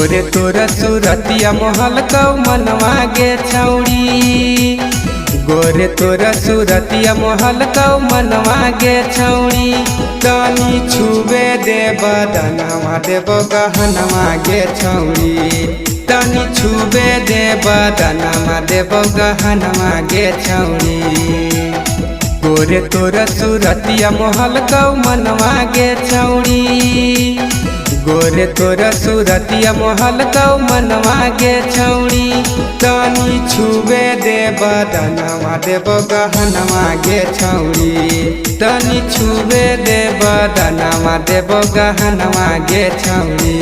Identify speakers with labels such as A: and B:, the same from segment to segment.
A: गोरे तोरा सूरतिया मोहल कौ मनवा गे छौड़ी। गोरे तोरा सूरतिया मोहल कौ मनवा गे छौड़ी। तनी छुबे दे बदनवा देबो गहनवा गे छौड़ी। तनी छुबे दे बदनवा देबो गहनवा गे छौड़ी। गोरे तोरा सूरतिया मोहल कौ मनवा गे छौड़ी। गोरे तोरा सूरतिया मोहल कौ मनवा गे छौड़ी। तनी छुबे दे बदनवा देबो गहनवा गे छौड़ी। तनी छुबे दे बदनवा देबो गहनवा गे छौड़ी।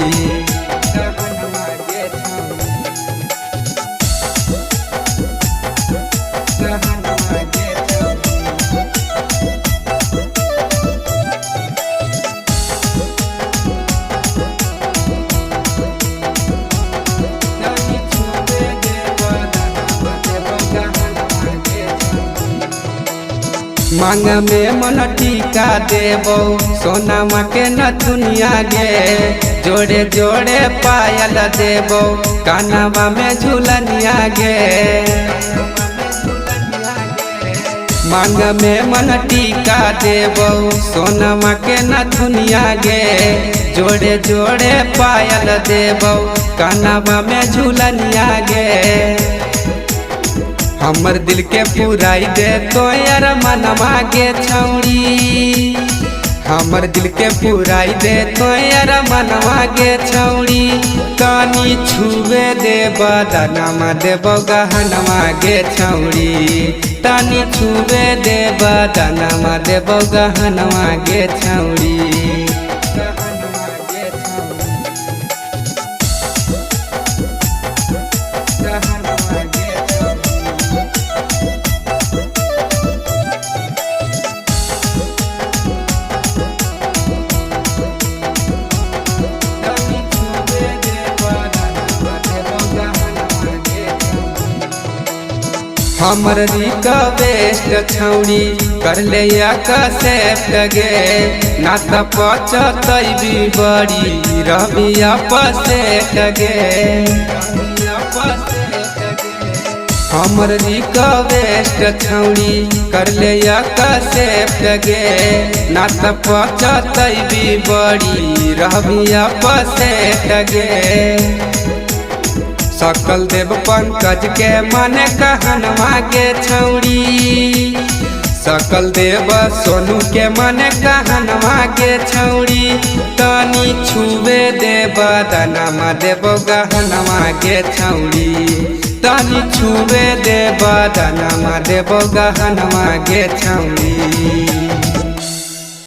A: मांग में मन टीका देबो सोनामा के नथुनिया गे। जोड़े जोड़े पायल देबो कानवा में झूलनिया गे। मांग में मन टीका देबो सोनामा के नथुनिया गे। जोड़े जोड़े पायल देबो कानवा में झूलनिया गे। हमर दिल के पुराई दे तो यार मनवा गे छौड़ी। हमर दिल के पुराई दे तो यार मनवा गे छौड़ी। तनी छुबे दे बदनवा देबो गहनवा गे छौड़ी। तनी छुबे दे बदनवा देबो गहनवा गे छौड़ी। हमर रिक्वेस्ट छौड़ी कर ले सेफ्ट गे। ना त पचतैबी बड़ी रवि अपसेट गे। हमर रिक्वेस्ट छौड़ी कर ले सेफ्ट गे। ना त पचतैबी बड़ी रवि अपसेट गे। सकल देव पंकज के मन कहनवा गे छौड़ी। सकल देव सोनू के मन कहनवा गे छौड़ी। तनी छुबे दे बदनवा देबो गहनवा गे छौड़ी। तनी छुबे दे बदनवा देबो गहनवा गे छौड़ी।